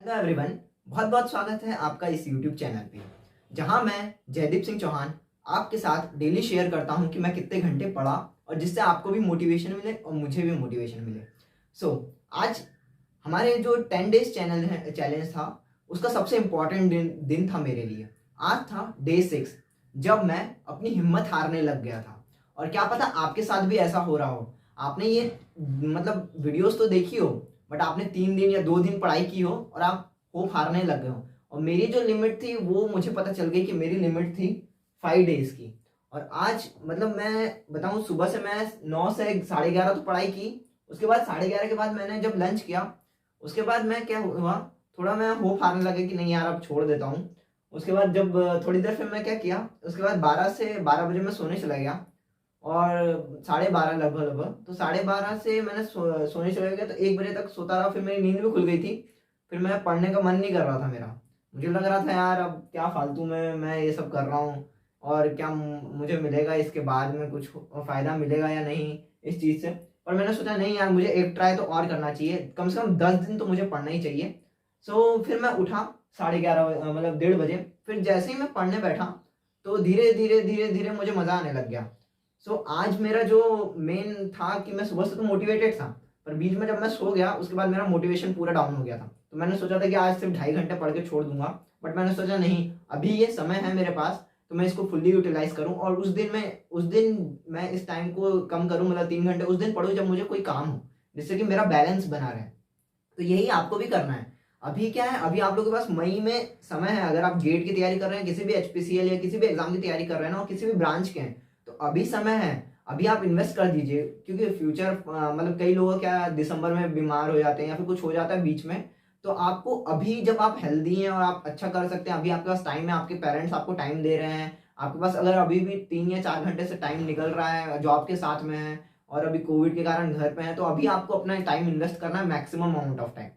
Hello everyone. बहुत बहुत स्वागत है आपका इस यूट्यूब चैनल पे, जहां मैं जयदीप सिंह चौहान आपके साथ डेली शेयर करता हूं कि मैं कितने घंटे पढ़ा और जिससे आपको भी मोटिवेशन मिले और मुझे भी मोटिवेशन मिले। आज हमारे जो 10 डेज चैलेंज था, उसका सबसे इम्पोर्टेंट दिन था मेरे लिए। आज था डे 6, जब मैं अपनी हिम्मत हारने लग गया था। और क्या पता आपके साथ भी ऐसा हो रहा हो। आपने ये मतलब वीडियोस तो देखी हो, बट आपने 3 दिन या 2 दिन पढ़ाई की हो और आप होप हारने लग गए हो। और मेरी जो लिमिट थी वो मुझे पता चल गई कि मेरी लिमिट थी 5 डेज की। और आज मतलब मैं बताऊं, सुबह से मैं 9 से 11:30 तो पढ़ाई की। उसके बाद 11:30 के बाद मैंने जब लंच किया, उसके बाद मैं क्या हुआ, थोड़ा मैं होप हारने लगा कि नहीं यार अब छोड़ देता हूँ। उसके बाद जब थोड़ी देर फिर मैं क्या किया, उसके बाद 12 से 12 बजे मैं सोने चला गया। और 12:30 लगभग लगभग, तो 12:30 से मैंने सोने चला गया, तो 1 बजे तक सोता रहा। फिर मेरी नींद भी खुल गई थी। फिर मैं पढ़ने का मन नहीं कर रहा था मेरा। मुझे लग रहा था यार अब क्या फालतू में मैं ये सब कर रहा हूँ, और क्या मुझे मिलेगा इसके बाद में, कुछ फ़ायदा मिलेगा या नहीं इस चीज़ से। और मैंने सोचा नहीं यार, मुझे एक ट्राई तो और करना चाहिए, कम से कम 10 दिन तो मुझे पढ़ना ही चाहिए। फिर मैं उठा 11:30 मतलब 1:30 बजे। फिर जैसे ही मैं पढ़ने बैठा, तो धीरे धीरे धीरे धीरे मुझे मज़ा आने लग गया। आज मेरा जो मेन था कि मैं सुबह से तो मोटिवेटेड था, पर बीच में जब मैं सो गया उसके बाद मेरा मोटिवेशन पूरा डाउन हो गया था। तो मैंने सोचा था कि आज सिर्फ 2.5 घंटे पढ़ के छोड़ दूंगा, बट मैंने सोचा नहीं, अभी ये समय है मेरे पास, तो मैं इसको फुल्ली यूटिलाइज करूं। और उस दिन मैं इस टाइम को कम करूं, मतलब 3 घंटे उस दिन पढ़ूं जब मुझे कोई काम हो, जिससे कि मेरा बैलेंस बना रहे। तो यही आपको भी करना है। अभी क्या है, अभी आप लोगों के पास मई में समय है। अगर आप गेट की तैयारी कर रहे हैं, किसी भी एचपीसीएल या किसी भी एग्जाम की तैयारी कर रहे हैं ना, और किसी भी ब्रांच के हैं, तो अभी समय है। अभी आप इन्वेस्ट कर दीजिए, क्योंकि फ्यूचर मतलब कई लोग क्या दिसंबर में बीमार हो जाते हैं या फिर कुछ हो जाता है बीच में। तो आपको अभी जब आप हेल्दी हैं और आप अच्छा कर सकते हैं, अभी आपके पास टाइम है, आपके पेरेंट्स आपको टाइम दे रहे हैं। आपके पास अगर अभी भी 3 या 4 घंटे से टाइम निकल रहा है, जॉब के साथ में है और अभी कोविड के कारण घर पे है, तो अभी आपको अपना टाइम इन्वेस्ट करना है, मैक्सिमम अमाउंट ऑफ टाइम।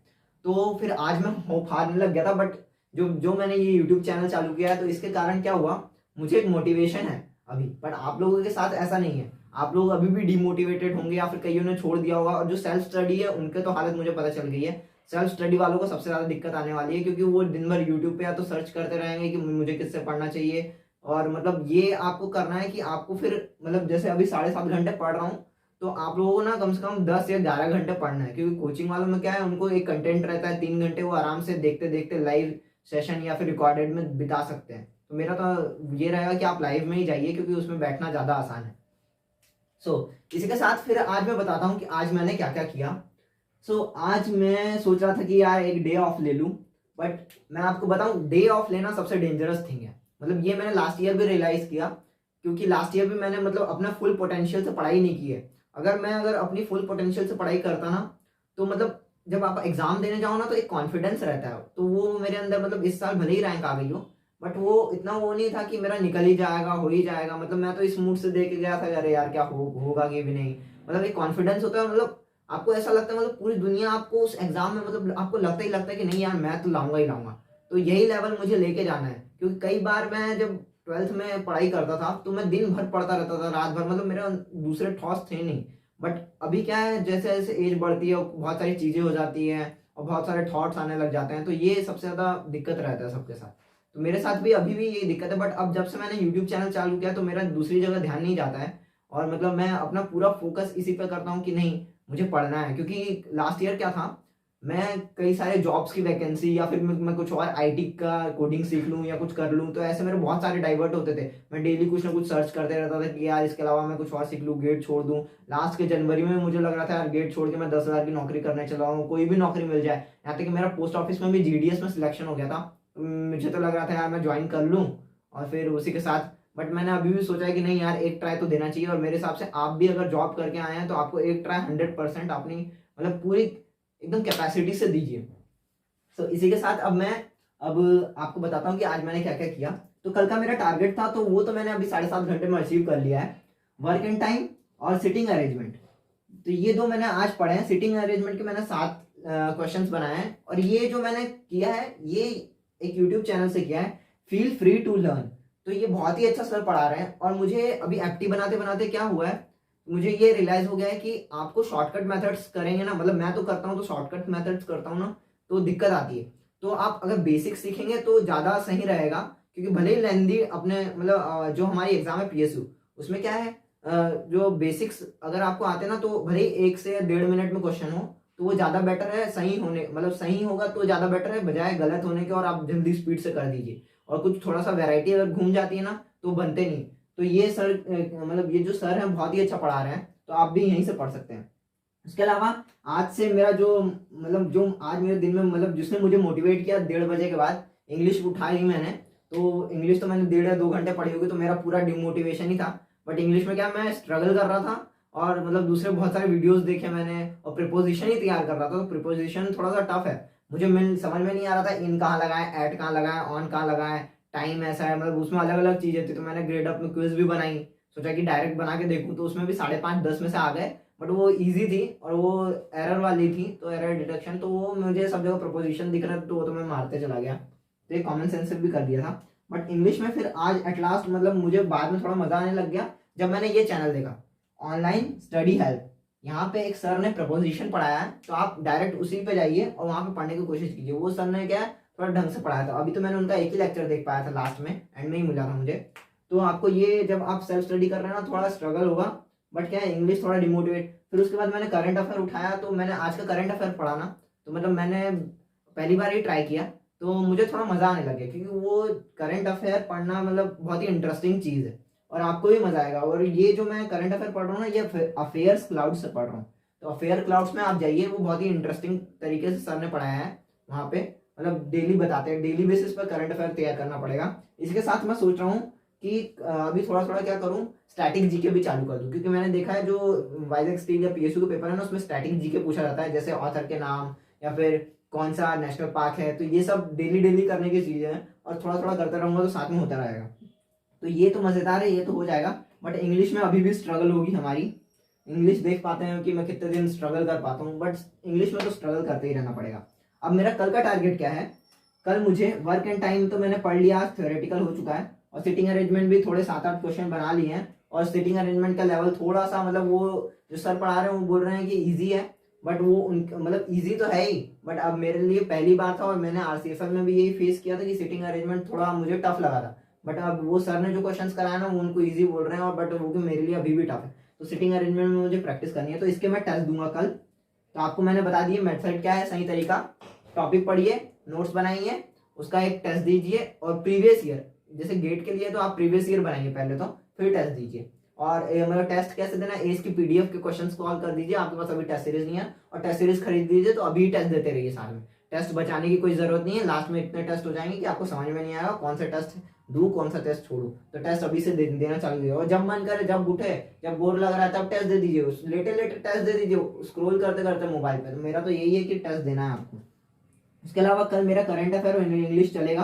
तो फिर आज मैं होप हारने लग गया था, बट जो जो मैंने ये यूट्यूब चैनल चालू किया है, तो इसके कारण क्या हुआ, मुझे एक मोटिवेशन है अभी। बट आप लोगों के साथ ऐसा नहीं है। आप लोग अभी भी डिमोटिवेटेड होंगे या फिर कईयों ने छोड़ दिया होगा। और जो सेल्फ स्टडी है उनके तो हालत मुझे पता चल गई है। सेल्फ स्टडी वालों को सबसे ज्यादा दिक्कत आने वाली है, क्योंकि वो दिन भर यूट्यूब पे या तो सर्च करते रहेंगे कि मुझे किससे पढ़ना चाहिए। और मतलब ये आपको करना है कि आपको फिर मतलब जैसे अभी 7.5 घंटे पढ़ रहा हूँ, तो आप लोगों को ना कम से कम 10 या 11 घंटे पढ़ना है। क्योंकि कोचिंग वालों में क्या है, उनको एक कंटेंट रहता है, 3 घंटे वो आराम से देखते देखते लाइव सेशन या फिर रिकॉर्डेड में बिता सकते हैं। तो मेरा तो ये रहेगा कि आप लाइव में ही जाइए, क्योंकि उसमें बैठना ज़्यादा आसान है। इसी के साथ फिर आज मैं बताता हूँ कि आज मैंने क्या क्या किया। आज मैं सोच रहा था कि यार एक डे ऑफ ले लूँ, बट मैं आपको बताऊँ, डे ऑफ लेना सबसे डेंजरस थिंग है। मतलब ये मैंने लास्ट ईयर भी रियलाइज़ किया, क्योंकि लास्ट ईयर भी मैंने मतलब अपना फुल पोटेंशियल से पढ़ाई नहीं की है। अगर अपनी फुल पोटेंशियल से पढ़ाई करता ना, तो मतलब जब आप एग्जाम देने जाओ ना, तो एक कॉन्फिडेंस रहता है। तो वो मेरे अंदर, मतलब इस साल भले ही रैंक आ गई हो, बट वो इतना वो नहीं था कि मेरा निकल ही जाएगा, हो ही जाएगा। मतलब मैं तो इस मूड से दे के गया था, अरे यार क्या होगा कि भी नहीं। मतलब एक कॉन्फिडेंस होता है, मतलब आपको ऐसा लगता है मतलब पूरी दुनिया आपको उस एग्जाम में, मतलब आपको लगता है कि नहीं यार मैं तो लाऊंगा ही लाऊंगा। तो यही लेवल मुझे लेके जाना है। क्योंकि कई बार मैं जब 12th में पढ़ाई करता था, तो मैं दिन भर पढ़ता रहता था, रात भर। मतलब मेरे दूसरे थॉट्स थे नहीं। बट अभी क्या है, जैसे जैसे एज बढ़ती है बहुत सारी चीजें हो जाती हैं और बहुत सारे थॉट्स आने लग जाते हैं, तो ये सबसे ज्यादा दिक्कत रहता है सबके साथ। तो मेरे साथ भी अभी भी यही दिक्कत है। बट अब जब से मैंने यूट्यूब चैनल चालू किया, तो मेरा दूसरी जगह ध्यान नहीं जाता है। और मतलब मैं अपना पूरा फोकस इसी पे करता हूँ कि नहीं, मुझे पढ़ना है। क्योंकि लास्ट ईयर क्या था, मैं कई सारे जॉब्स की वैकेंसी या फिर मैं कुछ और आईटी का कोडिंग सीख लूँ या कुछ कर लूँ, तो ऐसे मेरे बहुत सारे डाइवर्ट होते थे। मैं डेली कुछ ना कुछ सर्च करते रहता था कि यार इसके अलावा मैं कुछ और सीख लूँ, गेट छोड़ दूँ। लास्ट के जनवरी में मुझे लग रहा था यार गेट छोड़ के मैं 10,000 की नौकरी करने चला हूँ, कोई भी नौकरी मिल जाए। यहाँ तक कि मेरा पोस्ट ऑफिस में भी जीडीएस में सिलेक्शन हो गया था। मुझे तो लग रहा था यार मैं ज्वाइन कर लूँ और फिर उसी के साथ। बट मैंने अभी भी सोचा है कि नहीं यार, एक ट्राई तो देना चाहिए। और मेरे हिसाब से आप भी अगर जॉब करके आए हैं, तो आपको एक ट्राई 100% अपनी मतलब पूरी एकदम कैपेसिटी से दीजिए। इसी के साथ अब आपको बताता हूँ कि आज मैंने क्या क्या किया। तो कल का मेरा टारगेट था, तो वो तो मैंने अभी 7.5 घंटे में अचीव कर लिया है। वर्क एंड टाइम और सिटिंग अरेंजमेंट, तो ये दो मैंने आज पढ़े हैं। सिटिंग अरेंजमेंट के मैंने 7 क्वेश्चंस बनाए हैं। और ये जो मैंने किया है, ये एक यूट्यूब चैनल से किया है, फील फ्री टू लर्न। तो ये बहुत ही अच्छा सर पढ़ा रहे हैं। और मुझे अभी एप्टी बनाते बनाते क्या हुआ है, मुझे ये रियलाइज हो गया है कि आपको शॉर्टकट मेथड्स करेंगे ना, मतलब मैं तो करता हूँ, तो शॉर्टकट मेथड्स करता हूँ ना, तो दिक्कत आती है। तो आप अगर बेसिक सीखेंगे तो ज़्यादा सही रहेगा, क्योंकि भले ही लेंदी अपने मतलब जो हमारी एग्जाम है PSU, उसमें क्या है जो बेसिक्स अगर आपको आते हैं ना, तो भले ही 1 से 1.5 मिनट में क्वेश्चन हो तो वो ज़्यादा बेटर है, सही होने मतलब सही होगा तो ज़्यादा बेटर है बजाय गलत होने के, और आप जल्दी स्पीड से कर दीजिए। और कुछ थोड़ा सा वैरायटी अगर घूम जाती है ना तो बनते नहीं। तो ये सर मतलब ये जो सर हैं बहुत ही अच्छा पढ़ा रहे हैं, तो आप भी यहीं से पढ़ सकते हैं। इसके अलावा आज से मेरा जो मतलब जो आज मेरे दिन में मतलब जिसने मुझे मोटिवेट किया 1:30 बजे के बाद, इंग्लिश उठाई मैंने, तो इंग्लिश तो मैंने 1.5 या 2 घंटे पढ़ी होगी, तो मेरा पूरा डिमोटिवेशन ही था। बट इंग्लिश में क्या मैं स्ट्रगल कर रहा था, और मतलब दूसरे बहुत सारे वीडियोस देखे मैंने, और प्रिपोजिशन ही तैयार कर रहा था। तो प्रिपोजिशन थोड़ा सा टफ है, मुझे समझ में नहीं आ रहा था इन कहाँ लगाए, एट कहाँ लगाए, ऑन कहाँ लगाए, टाइम ऐसा है, मतलब उसमें अलग अलग चीजें थी। तो मैंने ग्रेड अप में क्विज भी बनाई, सोचा कि डायरेक्ट बना के देखूं, तो उसमें भी 5.5 10 में से आ गए। बट वो इजी थी और वो एरर वाली थी, तो एरर डिटेक्शन, तो वो मुझे सब जगह प्रपोजिशन दिख रहा था, तो वो तो मैं मारते चला गया, तो ये कॉमन सेंस से भी कर दिया था। बट इंग्लिश में फिर आज एट लास्ट मतलब मुझे बाद में थोड़ा मजा आने लग गया जब मैंने ये चैनल देखा, ऑनलाइन स्टडी हेल्प। यहाँ पे एक सर ने प्रपोजिशन पढ़ाया है, तो आप डायरेक्ट उसी पे जाइए और वहाँ पे पढ़ने की कोशिश कीजिए। वो सर ने क्या है थोड़ा ढंग से पढ़ाया था। अभी तो मैंने उनका एक ही लेक्चर देख पाया था, लास्ट में एंड में ही मिला था मुझे। तो आपको ये जब आप सेल्फ स्टडी कर रहे हैं ना थोड़ा स्ट्रगल होगा, बट क्या है इंग्लिश थोड़ा डिमोटिवेट। फिर उसके बाद मैंने करंट अफेयर उठाया, तो मैंने आज का करंट अफेयर पढ़ा ना, तो मतलब मैंने पहली बार ही ट्राई किया, तो मुझे थोड़ा मजा आने लगे, क्योंकि वो करंट अफेयर पढ़ना मतलब बहुत ही इंटरेस्टिंग चीज है और आपको भी मजा आएगा। और ये जो मैं करंट अफेयर पढ़ रहा हूँ ना, ये अफेयर्स क्लाउड से पढ़ रहा हूँ। तो अफेयर क्लाउड्स में आप जाइए, वो बहुत ही इंटरेस्टिंग तरीके से सर ने पढ़ाया है वहाँ पे, मतलब डेली बताते हैं, डेली बेसिस पर करंट अफेयर तैयार करना पड़ेगा। इसके साथ मैं सोच रहा हूँ कि अभी थोड़ा थोड़ा क्या करूँ, स्टैटिक जीके भी चालू कर दूं, क्योंकि मैंने देखा है जो वाइजैक स्टील या PSU के पेपर है ना, उसमें स्टैटिक जीके पूछा जाता है, जैसे ऑथर के नाम या फिर कौन सा नेशनल पार्क है। तो ये सब डेली डेली करने की चीजें हैं, और थोड़ा थोड़ा करता रहूंगा तो साथ में होता रहेगा। तो ये तो मजेदार है, ये तो हो जाएगा। बट इंग्लिश में अभी भी स्ट्रगल होगी हमारी। इंग्लिश देख पाते हैं कि मैं कितने दिन स्ट्रगल कर पाता हूँ, बट इंग्लिश में तो स्ट्रगल करते ही रहना पड़ेगा। अब मेरा कल का टारगेट क्या है, कल मुझे वर्क एंड टाइम तो मैंने पढ़ लिया, थ्योरेटिकल हो चुका है, और सिटिंग अरेंजमेंट भी थोड़े 7-8 क्वेश्चन बना लिए हैं। और सिटिंग अरेंजमेंट का लेवल थोड़ा सा मतलब वो जो सर पढ़ा रहे हैं वो बोल रहे हैं कि इजी है, बट वो मतलब इजी तो है ही, बट अब मेरे लिए पहली बार था, और मैंने RCFL में भी यही फेस किया था कि सिटिंग अरेंजमेंट थोड़ा मुझे टफ लगा था। बट अब वो सर ने जो क्वेश्चंस कराया ना वो उनको इजी बोल रहे हैं, और बट वो मेरे लिए अभी भी टफ है। तो सिटिंग अरेंजमेंट में मुझे प्रैक्टिस करनी है, तो इसके मैं टेस्ट दूंगा कल। तो आपको मैंने बता दिया मेथड क्या है, सही तरीका। टॉपिक पढ़िए, नोट्स बनाइए, उसका एक टेस्ट दीजिए, और प्रीवियस ईयर जैसे गेट के लिए तो आप प्रीवियस ईयर बनाइए पहले, तो फिर टेस्ट दीजिए। और मतलब टेस्ट कैसे देना, एज की PDF के क्वेश्चन सॉल्व कर दीजिए, आपके पास अभी टेस्ट सीरीज नहीं है, और टेस्ट सीरीज खरीद दीजिए, तो अभी टेस्ट देते रहिए साल में। टेस्ट बचाने की कोई जरूरत नहीं है, लास्ट में इतने टेस्ट हो जाएंगे कि आपको समझ में नहीं आएगा कौन सा टेस्ट दूं कौन सा टेस्ट छोड़ू। तो टेस्ट अभी से देना चालू कीजिए, और जब मन करे, जब उठे, जब बोर लग रहा है तब टेस्ट दे दीजिए, लेटे लेटे टेस्ट दे दीजिए, स्क्रोल करते करते मोबाइल पे। तो मेरा तो यही है कि टेस्ट देना है आपको। इसके अलावा कल मेरा करंट अफेयर और इंग्लिश चलेगा।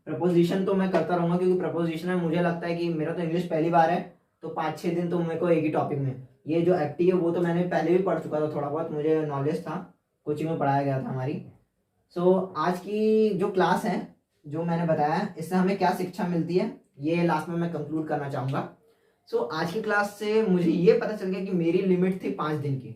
प्रपोजिशन तो मैं करता रहूंगा, क्योंकि प्रपोजिशन में मुझे लगता है कि मेरा तो इंग्लिश पहली बार है, तो 5-6 दिन तो मेरे को एक ही टॉपिक में। ये जो FT है वो तो मैंने पहले भी पढ़ चुका था, थोड़ा बहुत मुझे नॉलेज था, कोचिंग में पढ़ाया गया था हमारी। सो आज की जो क्लास है जो मैंने बताया, इससे हमें क्या शिक्षा मिलती है, ये लास्ट में मैं कंक्लूड करना चाहूँगा। सो आज की क्लास से मुझे ये पता चल गया कि मेरी लिमिट थी 5 दिन की,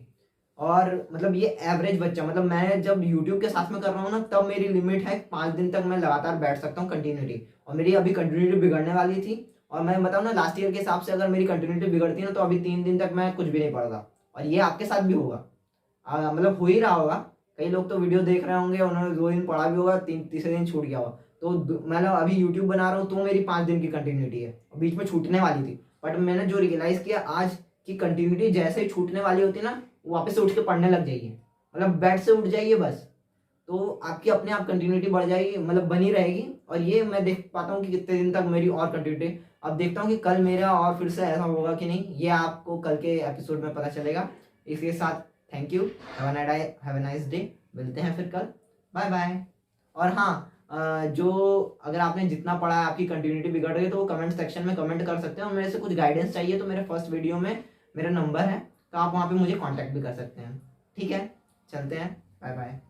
और मतलब ये एवरेज बच्चा, मतलब मैं जब YouTube के साथ में कर रहा हूँ ना, तब मेरी लिमिट है 5 दिन तक मैं लगातार बैठ सकता हूँ कंटिन्यूटी, और मेरी अभी कंटिन्यूटी बिगड़ने वाली थी। और मैं बताऊँ ना, लास्ट ईयर के हिसाब से अगर मेरी कंटिन्यूटी बिगड़ती है ना, तो अभी 3 दिन तक मैं कुछ भी नहीं पढ़ता, और ये आपके साथ भी होगा, मतलब हो ही रहा होगा। कई लोग तो वीडियो देख रहे होंगे, उन्होंने 2 दिन पढ़ा भी होगा, तीसरे दिन छूट गया होगा। तो मतलब अभी YouTube बना रहा हूँ तो मेरी 5 दिन की कंटिन्यूटी है, बीच में छूटने वाली थी, बट मैंने जो रियलाइज किया आज की कंटिन्यूटी जैसे ही छूटने वाली होती है ना, वापस से उठ के पढ़ने लग जाइए, मतलब बेड से उठ जाइए बस, तो आपकी अपने आप कंटिन्यूटी बढ़ जाएगी, मतलब बनी रहेगी। और ये मैं देख पाता हूँ कि कितने दिन तक मेरी और कंटिन्यूटी, अब देखता हूँ कि कल मेरा और फिर से ऐसा होगा कि नहीं, ये आपको कल के एपिसोड में पता चलेगा। इसके साथ thank you, have a nice day, मिलते हैं फिर कल, बाय बाय। और हाँ, जो अगर आपने जितना पढ़ा है आपकी कंटिन्यूटी बिगड़ रही है, तो वो कमेंट सेक्शन में कमेंट कर सकते हैं, और मेरे से कुछ गाइडेंस चाहिए तो मेरे फर्स्ट वीडियो में मेरा नंबर है, तो आप वहाँ पे मुझे कांटेक्ट भी कर सकते हैं। ठीक है, चलते हैं, बाय बाय।